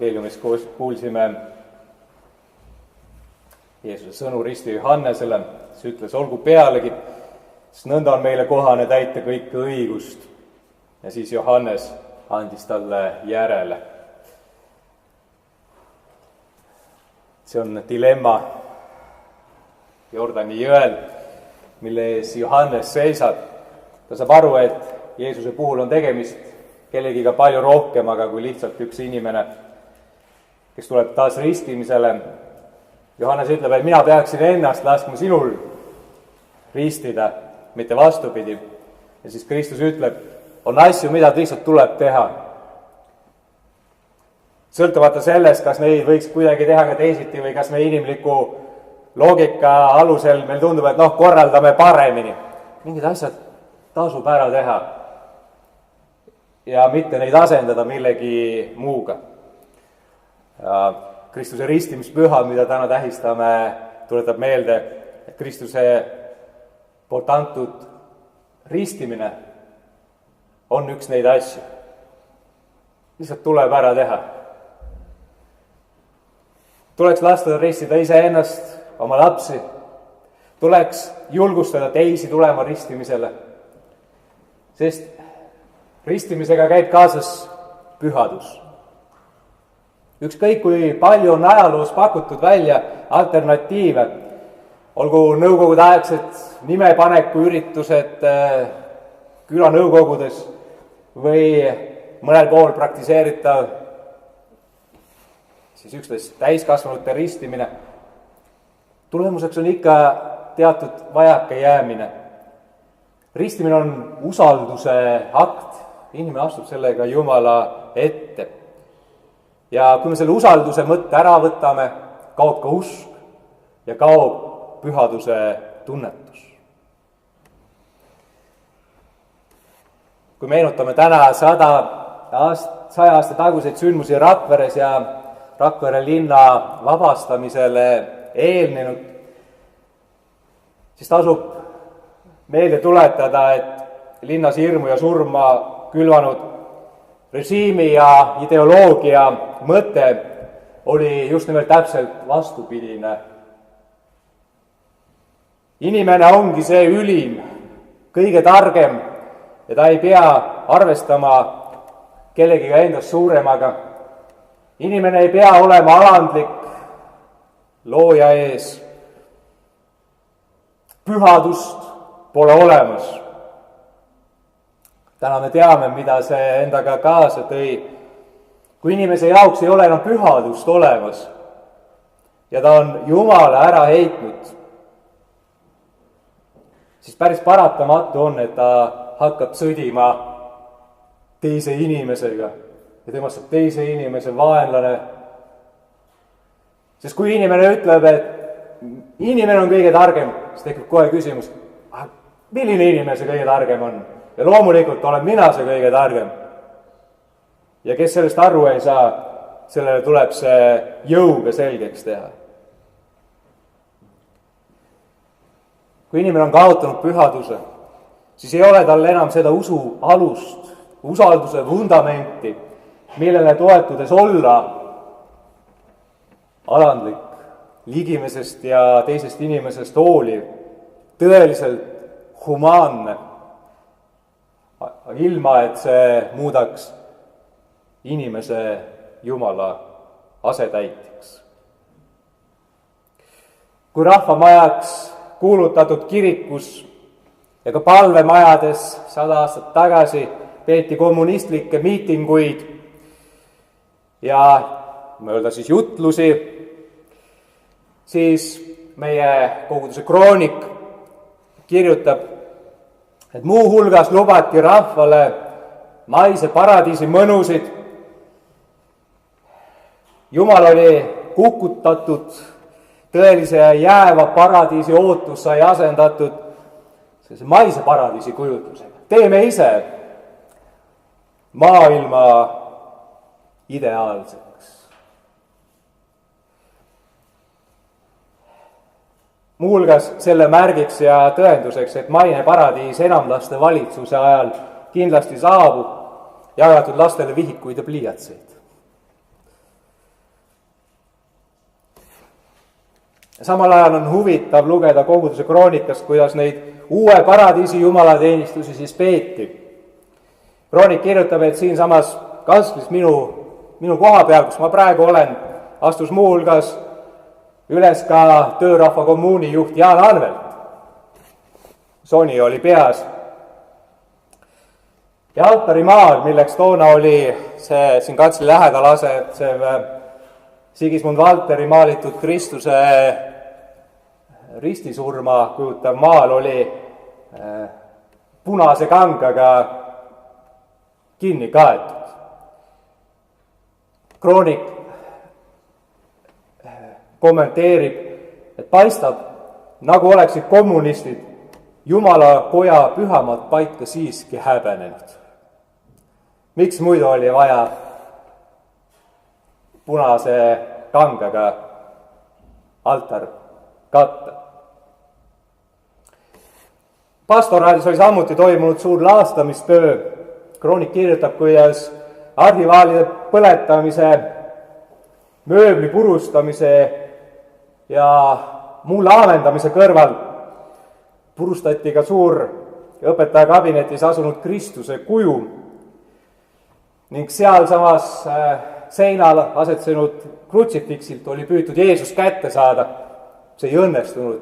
evangeeliumis kuulsime Jeesuse sõnu risti Johannesele, kes ütles, olgu pealegi, sest nõnda on meile kohane täita kõike õigust. Ja siis Johannes andis talle järele. See on dilemma Jordani jõel, mille ees Johannes seisab. Ta saab aru, et Jeesuse puhul on tegemist kellegiga palju rohkemaga kui lihtsalt üks inimene, kes tuleb taas ristimisele. Johannes ütleb, et mina peaksin ennast laskma sinul ristida, mitte vastupidi. Ja siis Kristus ütleb, on asju, mida lihtsalt tuleb teha. Sõltumata sellest, kas neid võiks kuidagi teha ka teisiti või kas me inimliku loogika alusel meil tundub, et korraldame paremini. Mingid asjad tasub ära teha ja mitte neid asendada millegi muuga. Kristuse ristimispüha, mida täna tähistame, tuletab meelde, et Kristuse poolt antud ristimine on üks neid asju. Lihtsalt tuleb ära teha. Tuleks lasta ristida iseennast, oma lapsi. Tuleks julgustada teisi tulema ristimisele. Sest ristimisega käib kaasas pühadus. Ükskõik kui palju on ajaloos pakutud välja alternatiive, olgu nõukogude aegsed nimepaneku üritused külanõukogudes või mõnel pool praktiseeritav siis üksteist täiskasvanute ristimine. Tulemuseks on ikka teatud vajaka jäämine. Ristimine on usalduse akt. Inimene astub sellega Jumala ette. Ja kui me selle usalduse mõtte ära võtame, kaob ka usk ja kaob pühaduse tunnetus. Kui meenutame täna 100 aasta taguseid sündmusi Rakveres ja Rakvere linna vabastamisele eelnenud, siis tasub meelde tuletada, et linnas hirmu ja surma külvanud režiimi ja ideoloogia mõte oli just nimelt täpselt vastupidine. Inimene ongi see ülim, kõige targem ja ta ei pea arvestama kellegiga endast suuremaga. Inimene ei pea olema alandlik looja ees. Pühadust pole olemas. Täna me teame, mida see endaga kaasa tõi. Kui inimese jaoks ei ole enam pühadust olemas ja ta on Jumala ära heitnud, siis päris paratamatu on, et ta hakkab sõdima teise inimesega ja temast saab teise inimese vaenlane. Sest kui inimene ütleb, et inimene on kõige targem, siis tekib kohe küsimus, milline inimene see kõige targem on? Ja loomulikult olen mina see kõige targem. Ja kes sellest aru ei saa, sellele tuleb see jõuga selgeks teha. Kui inimene on kaotanud pühaduse, siis ei ole tal enam seda usu alust, usalduse vundamenti, millele toetudes olla alandlik, ligimesest ja teisest inimesest hooliv, tõeliselt humaanne, ilma et see muudaks inimese Jumala asetäitjaks. Kui rahvamajaks kuulutatud kirikus ja ka palvemajades 100 aastat tagasi peeti kommunistlikke miitinguid ja mööda siis jutlusi, siis meie koguduse kroonik kirjutab, et muu hulgas lubati rahvale maise paradiisi mõnusid. Jumal oli kukutatud, tõelise jääva paradiisi ootus sai asendatud sellise maise paradiisi kujutlusega. Teeme ise maailma ideaalseks. Muuhulgas selle märgiks ja tõenduseks, et maine paradiis enamlaste valitsuse ajal kindlasti saabub, jagatud lastele vihikuid ja pliiatseid. samal ajal on huvitav lugeda koguduse kroonikast, kuidas neid uue paradiisi jumalateenistusi siis peeti. Kroonik kirjutab, et siinsamas kastlis minu koha peal, kus ma praegu olen, astus muuhulgas üles ka töörahva kommuuni juht Jaan Anvelt. Soni oli peas. Ja altarimaal, milleks toona oli see siin katsli lähedal asetsev Sigismund Valteri maalitud Kristuse ristisurma kujutav maal, oli punase kangaga kinni kaetud. Kroonik kommenteerib, et paistab, nagu oleksid kommunistid Jumala koja pühamat paika siiski häbenenud. Miks muidu oli vaja punase kangaga altar katta? Pastoraalis oli samuti toimunud suur laastamistöö. Kroonik kirjutab, kuidas arhivaalide põletamise, mööbli purustamise ja muu laamendamise kõrval purustati ka suur õpetaja kabinetis asunud Kristuse kuju ning sealsamas seinal asetsenud krutsifiksilt oli püütud Jeesus kätte saada. See ei õnnestunud,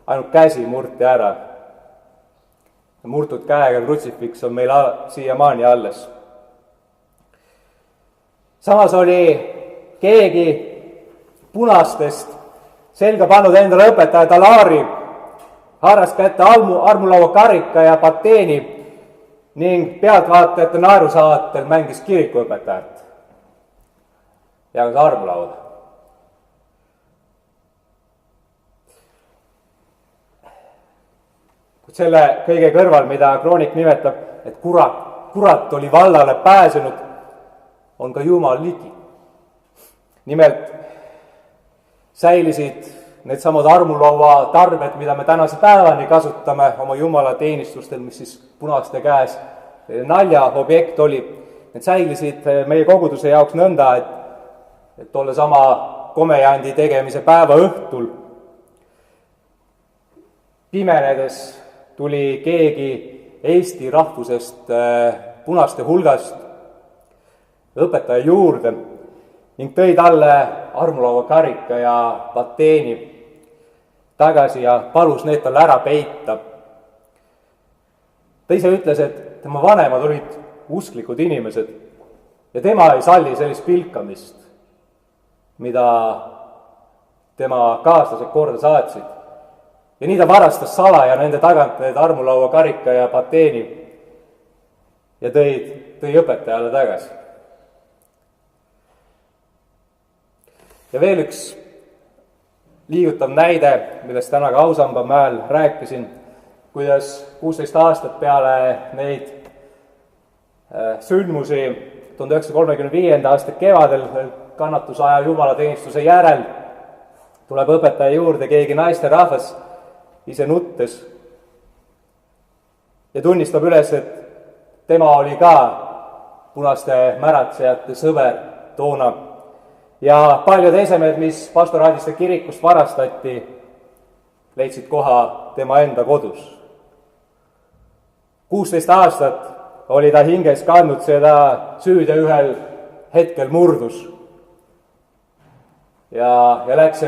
ainult käsi murti ära. Murtud käega krutsifiks on meil siiamaani alles. Samas oli keegi punastest selga pannud endale õpetaja talaari, haaras kätte armulaua karika ja pateeni ning pealtvaatajate naerusaatel mängis kirikuõpetajat ja ka armulauda. Kuid selle kõige kõrval, mida kroonik nimetab, et kurat oli vallale pääsenud, on ka Jumal ligi. Nimelt säilisid needsamad armulaua tarbed, mida me tänase päevani kasutame oma jumalateenistustel, mis siis punaste käes naljaobjekt oli. Need säilisid meie koguduse jaoks nõnda, et tolle sama komejandi tegemise päeva õhtul pimenedes tuli keegi Eesti rahvusest punaste hulgast õpetaja juurde ning tõi talle armulaua karika ja pateeni tagasi ja palus need talle ära peita. Ta ise ütles, et tema vanemad olid usklikud inimesed ja tema ei salli sellist pilkamist, mida tema kaaslased korda saatsid. Ja nii ta varastas salaja nende tagant need armulaua karika ja pateeni ja tõi õpetajale tagasi. Ja veel üks liigutav näide, millest täna ka Ausamba mäel rääkisin, kuidas 16 aastat peale neid sündmusi 1935. aasta kevadel kannatusaja jumalateenistuse järel tuleb õpetaja juurde keegi naisterahvas ise nuttes ja tunnistab üles, et tema oli ka punaste märatsejate sõber toona. Ja paljud esemed, mis pastoraadiste kirikust varastati, leidsid koha tema enda kodus. 16 aastat oli ta hinges kandnud seda süüd ja ühel hetkel murdus. Ja läks,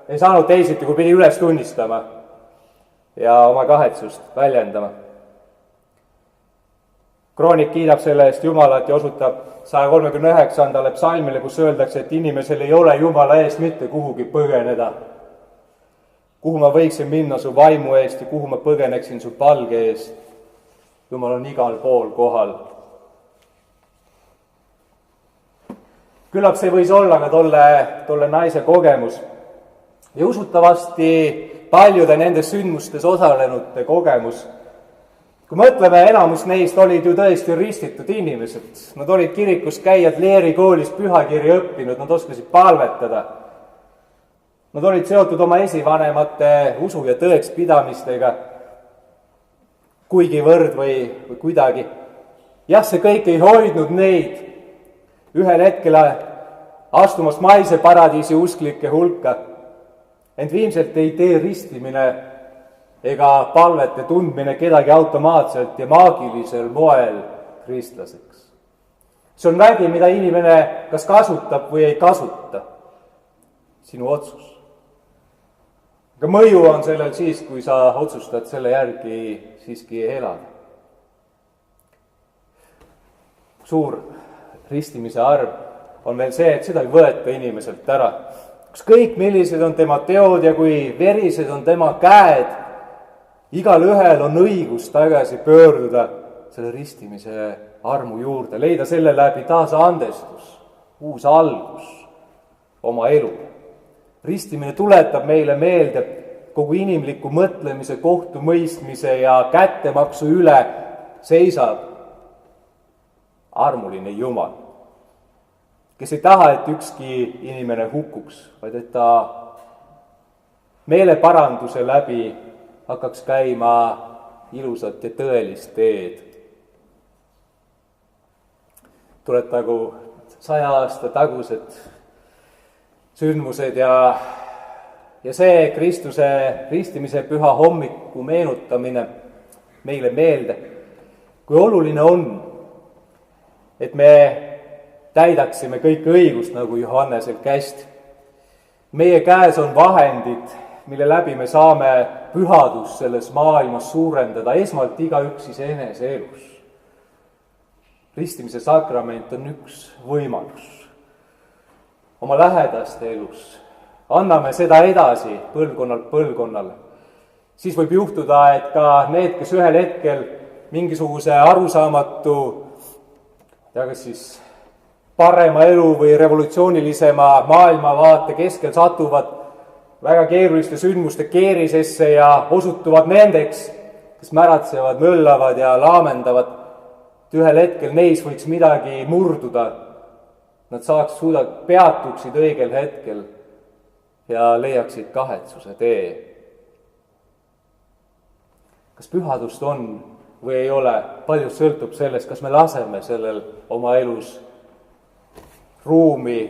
ei saanud teisiti, kui pidi üles tunnistama ja oma kahetsust väljendama. Kroonik kiidab selle eest Jumalat ja osutab 139. psalmile, kus öeldakse, et inimesel ei ole Jumala eest mitte kuhugi põgeneda. Kuhu ma võiksin minna su vaimu eest ja kuhu ma põgeneksin su palge eest? Jumal on igal pool kohal. Küllap see võis olla ka tolle naise kogemus ja usutavasti paljude nendes sündmustes osalenute kogemus. Kui mõtleme, enamus neist olid ju tõesti ristitud inimesed. Nad olid kirikus käijad, Leeri koolis pühakiri õppinud, nad oskasid palvetada. Nad olid seotud oma esivanemate usu ja tõekspidamistega kuigivõrd või kuidagi. Jah, see kõik ei hoidnud neid ühel hetkel astumast maise paradiisi usklike hulka, Ent viimselt ei tee ristimine ega palvete tundmine kedagi automaatselt ja maagilisel moel kristlaseks. See on vägi, mida inimene kas kasutab või ei kasuta. Sinu otsus. Aga mõju on sellel siis, kui sa otsustad selle järgi siiski elada. Suur ristimise arv on veel see, et seda ei võeta inimeselt ära. Ükskõik millised on tema teod ja kui verised on tema käed, igal ühel on õigus tagasi pöörduda selle ristimise armu juurde, leida selle läbi taas andestus, uus algus oma elule. Ristimine tuletab meile meelde kogu inimliku mõtlemise, kohtumõistmise ja kättemaksu üle seisab armuline Jumal, kes ei taha, et ükski inimene hukkuks, vaid et ta meeleparanduse läbi hakkaks käima ilusat ja tõelist teed. Tuletagu 100 aasta tagused sündmused ja see Kristuse ristimise püha hommiku meenutamine meile meelde, kui oluline on, et me täidaksime kõike õigust, nagu Johannesel kästi. Meie käes on vahendid, mille läbi me saame pühadust selles maailmas suurendada, esmalt igaüks iseenese elus. Ristimise sakrament on üks võimalus oma lähedaste elus. Anname seda edasi põlvkonnalt põlvkonnale. Siis võib juhtuda, et ka need, kes ühel hetkel mingisuguse arusaamatu ja kas siis parema elu või revolutsioonilisema maailmavaate keskel satuvad väga keeruliste sündmuste keerisesse ja osutuvad nendeks, kes märatsevad, möllavad ja laamendavad, et ühel hetkel neis võiks midagi murduda. Nad peatuksid õigel hetkel ja leiaksid kahetsuse tee. Kas pühadust on või ei ole, palju sõltub sellest, kas me laseme sellel oma elus ruumi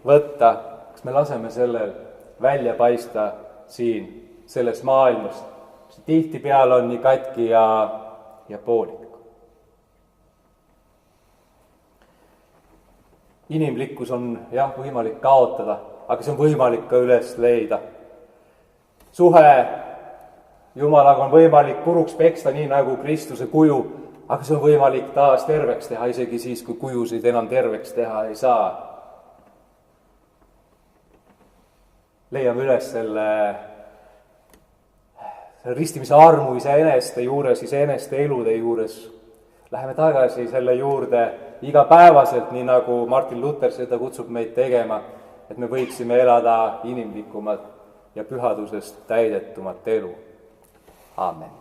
võtta, kas me laseme sellel välja paista siin selles maailmas, mis tihtipeale on nii katki ja poolik. Inimlikkus on võimalik kaotada, aga see on võimalik ka üles leida. Suhe Jumalaga on võimalik puruks peksta nii nagu Kristuse kuju, aga see on võimalik taas terveks teha, isegi siis, kui kujusid enam terveks teha ei saa. Leiame üles selle ristimise armu iseeneste juures, iseeneste elude juures. Läheme tagasi selle juurde igapäevaselt, nii nagu Martin Luther seda kutsub meid tegema, et me võiksime elada inimlikumat ja pühadusest täidetumat elu. Aamen.